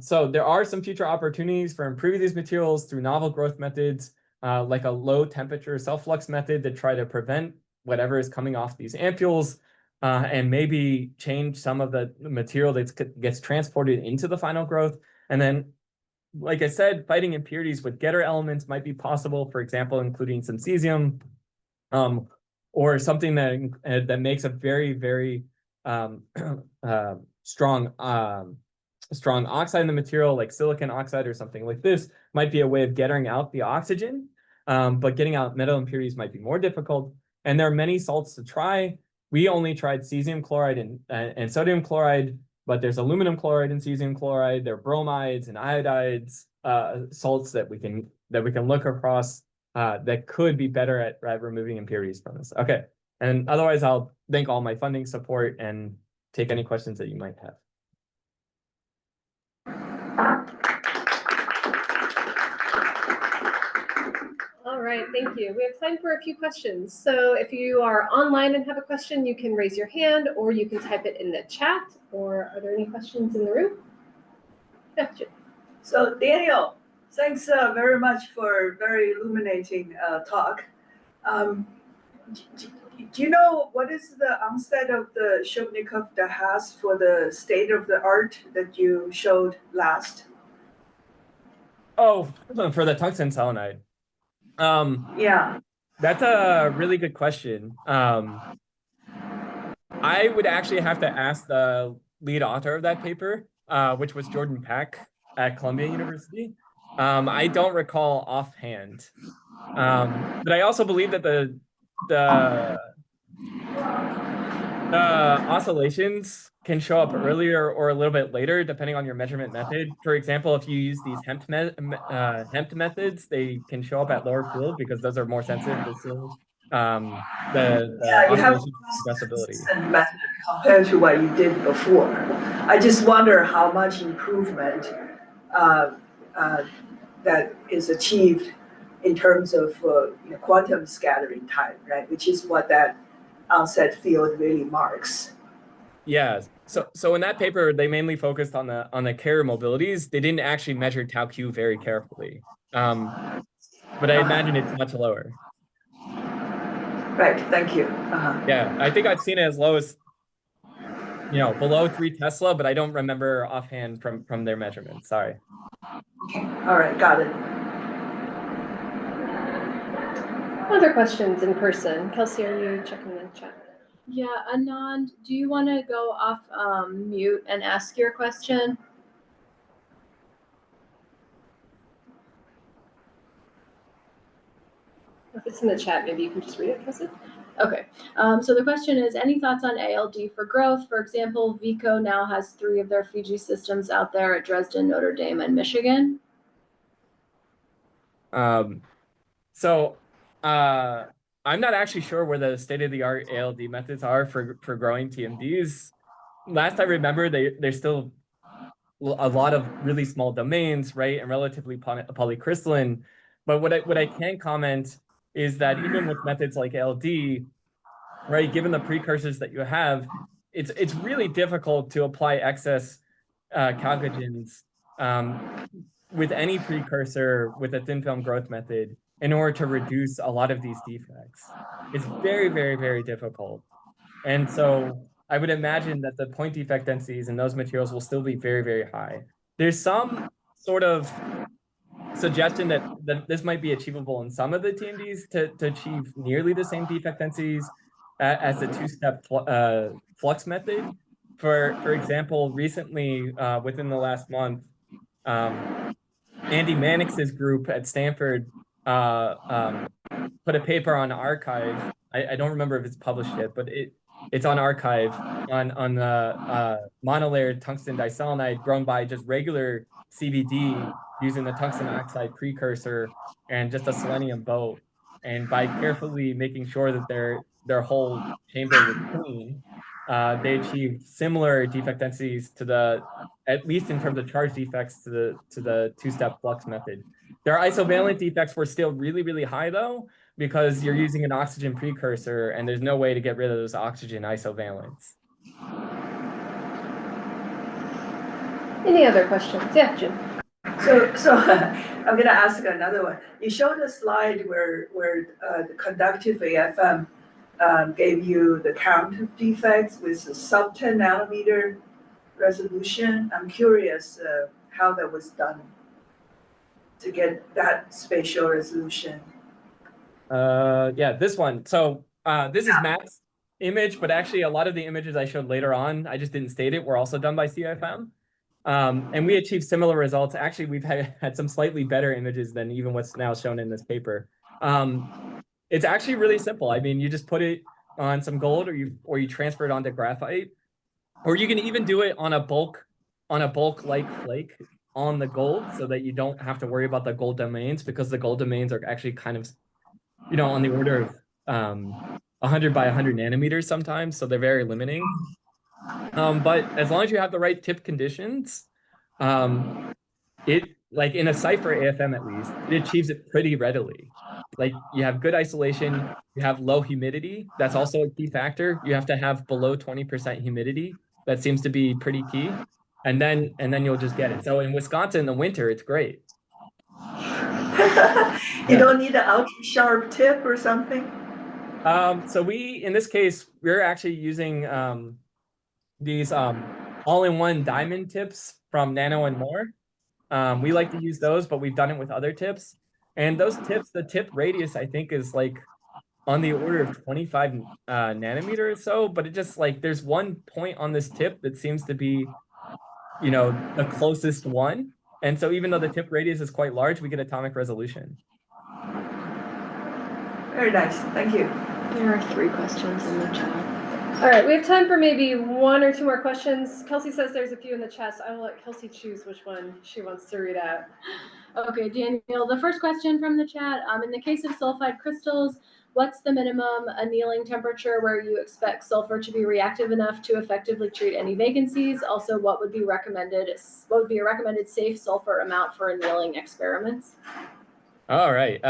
[SPEAKER 2] So there are some future opportunities for improving these materials through novel growth methods, like a low temperature self-flux method to try to prevent whatever is coming off these ampules, and maybe change some of the material that gets transported into the final growth. And then, like I said, fighting impurities with getter elements might be possible, for example, including some cesium, or something that makes a very, very strong oxide in the material, like silicon oxide or something like this, might be a way of getting out the oxygen, but getting out metal impurities might be more difficult. And there are many salts to try. We only tried cesium chloride and sodium chloride, but there's aluminum chloride and cesium chloride. There are bromides and iodides, salts that we can look across that could be better at removing impurities from this. Okay, and otherwise I'll thank all my funding support and take any questions that you might have.
[SPEAKER 1] All right, thank you. We have time for a few questions. So if you are online and have a question, you can raise your hand or you can type it in the chat. Or are there any questions in the room? Gotcha.
[SPEAKER 3] So Daniel, thanks very much for a very illuminating talk. Do you know what is the onset of the Shubnikov Dahas for the state of the art that you showed last?
[SPEAKER 2] Oh, for the tungsten selenide.
[SPEAKER 3] Yeah.
[SPEAKER 2] That's a really good question. I would actually have to ask the lead author of that paper, which was Jordan Pack at Columbia University. I don't recall offhand, but I also believe that the oscillations can show up earlier or a little bit later, depending on your measurement method. For example, if you use these Hempt methods, they can show up at lower field because those are more sensitive to seeing the oscillation compressibility.
[SPEAKER 3] Method compared to what you did before. I just wonder how much improvement that is achieved in terms of quantum scattering time, right? Which is what that onset field really marks.
[SPEAKER 2] Yeah. So in that paper, they mainly focused on the carrier mobilities. They didn't actually measure tau q very carefully. But I imagine it's much lower.
[SPEAKER 3] Right. Thank you.
[SPEAKER 2] Yeah, I think I've seen it as low as below 3 Tesla, but I don't remember offhand from their measurements. Sorry.
[SPEAKER 3] Okay. All right. Got it.
[SPEAKER 1] Other questions in person? Kelsey, are you checking the chat?
[SPEAKER 4] Yeah, Anand, do you want to go off mute and ask your question?
[SPEAKER 1] If it's in the chat, maybe you can just read it, Kelsey.
[SPEAKER 4] Okay, so the question is, any thoughts on ALD for growth? For example, Vico now has 3 of their Fiji systems out there at Dresden, Notre Dame, and Michigan.
[SPEAKER 2] I'm not actually sure where the state-of-the-art ALD methods are for growing TMDs. Last I remember, there's still a lot of really small domains, right, and relatively polycrystalline. But what I can comment is that even with methods like ALD, right, given the precursors that you have, it's really difficult to apply excess chalcogens with any precursor with a thin film growth method in order to reduce a lot of these defects. It's very, very, very difficult. And so I would imagine that the point defect densities in those materials will still be very, very high. There's some sort of suggestion that this might be achievable in some of the TMDs to achieve nearly the same defect densities as the two-step flux method. For example, recently, within the last month, Andy Mannix's group at Stanford put a paper on arXiv. I don't remember if it's published yet, but it's on arXiv on monolayered tungsten diselenide grown by just regular CVD using the tungsten oxide precursor and just a selenium boat. And by carefully making sure that their whole chamber was clean, they achieved similar defect densities to the, at least in terms of charge defects, to the two-step flux method. Their isovalent defects were still really, really high though, because you're using an oxygen precursor and there's no way to get rid of those oxygen isovalents.
[SPEAKER 1] Any other questions? Yeah, Jim.
[SPEAKER 3] So I'm gonna ask another one. You showed a slide where the conductive AFM gave you the count of defects with a sub 10 nanometer resolution. I'm curious how that was done to get that spatial resolution.
[SPEAKER 2] Yeah, this one. So this is Matt's image, but actually a lot of the images I showed later on, I just didn't state it, were also done by CIFM. And we achieved similar results. Actually, we've had some slightly better images than even what's now shown in this paper. It's actually really simple. I mean, you just put it on some gold, or you transfer it onto graphite, or you can even do it on a bulk like flake on the gold, so that you don't have to worry about the gold domains, because the gold domains are actually kind of, you know, on the order of 100 by 100 nanometers sometimes, so they're very limiting. But as long as you have the right tip conditions, it, like in a cipher AFM at least, it achieves it pretty readily. Like you have good isolation, you have low humidity. That's also a key factor. You have to have below 20% humidity. That seems to be pretty key. And then you'll just get it. So in Wisconsin in the winter, it's great.
[SPEAKER 3] You don't need an ultra sharp tip or something?
[SPEAKER 2] So in this case, we're actually using these all-in-one diamond tips from Nano and More. We like to use those, but we've done it with other tips. And those tips, the tip radius, I think, is like on the order of 25 nanometer or so. But it just like, there's one point on this tip that seems to be, you know, the closest one. And so even though the tip radius is quite large, we get atomic resolution.
[SPEAKER 3] Very nice. Thank you.
[SPEAKER 4] There are 3 questions in the chat.
[SPEAKER 1] All right, we have time for maybe 1 or 2 more questions. Kelsey says there's a few in the chat, so I will let Kelsey choose which one she wants to read out.
[SPEAKER 4] Okay, Daniel, the first question from the chat, in the case of sulfide crystals, what's the minimum annealing temperature where you expect sulfur to be reactive enough to effectively treat any vacancies? Also, what would be a recommended safe sulfur amount for annealing experiments?
[SPEAKER 2] All right.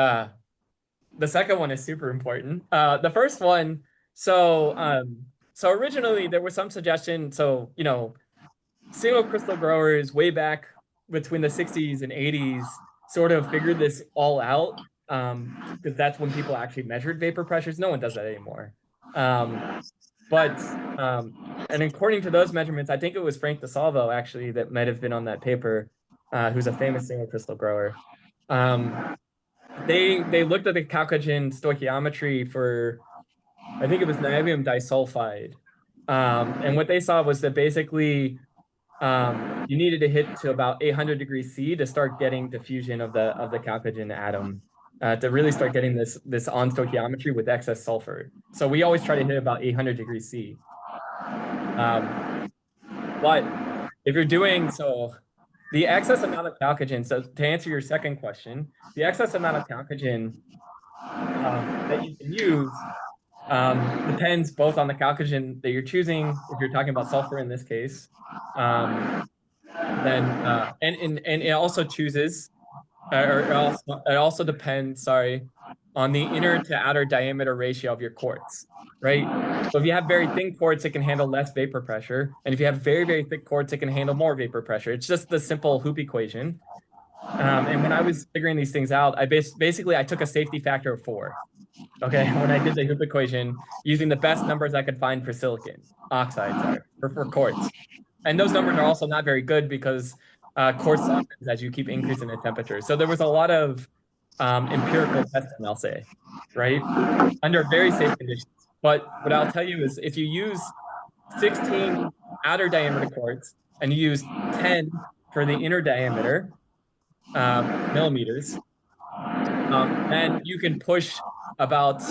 [SPEAKER 2] The second one is super important. The first one, so originally there was some suggestion. So, you know, single crystal growers way back between the 60s and 80s sort of figured this all out, because that's when people actually measured vapor pressures. No one does that anymore. And according to those measurements, I think it was Frank DeSalvo actually that might have been on that paper, who's a famous single crystal grower. They looked at the chalcogen stoichiometry for, I think it was niobium disulfide. And what they saw was that basically you needed to hit to about 800 degrees C to start getting diffusion of the chalcogen atom, to really start getting this on stoichiometry with excess sulfur. So we always try to hit about 800 degrees C. But if you're doing so, the excess amount of chalcogen, so to answer your second question, the excess amount of chalcogen that you can use depends both on the chalcogen that you're choosing, if you're talking about sulfur in this case, and it also chooses, it also depends, on the inner to outer diameter ratio of your quartz, right? So if you have very thin quartz, it can handle less vapor pressure. And if you have very, very thick quartz, it can handle more vapor pressure. It's just the simple hoop equation. And when I was figuring these things out, I basically I took a safety factor of 4. Okay, when I did the Hoop equation using the best numbers I could find for silicon oxides or for quartz. And those numbers are also not very good because quartz softens as you keep increasing the temperature. So there was a lot of empirical testing, I'll say, right? Under very safe conditions. But what I'll tell you is if you use 16 outer diameter quartz and you use 10 for the inner diameter, millimeters, then you can push about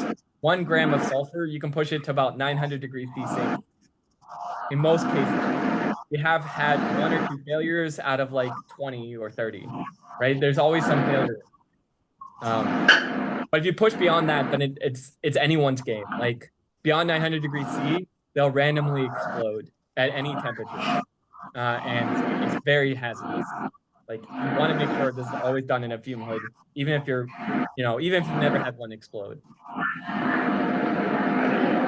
[SPEAKER 2] 1 gram of sulfur. You can push it to about 900 degrees C safe. In most cases, we have had 1 or 2 failures out of like 20 or 30, right? There's always some failure. But if you push beyond that, then it's anyone's game. Like beyond 900 degrees C, they'll randomly explode at any temperature. And it's very hazardous. Like you want to make sure this is always done in a fume hood, even if you're, even if you've never had one explode.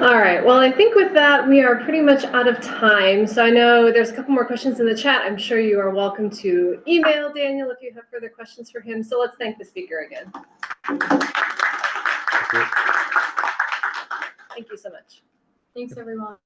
[SPEAKER 1] All right, well, I think with that, we are pretty much out of time. So I know there's a couple more questions in the chat. I'm sure you are welcome to email Daniel if you have further questions for him. So let's thank the speaker again. Thank you so much.
[SPEAKER 4] Thanks, everyone.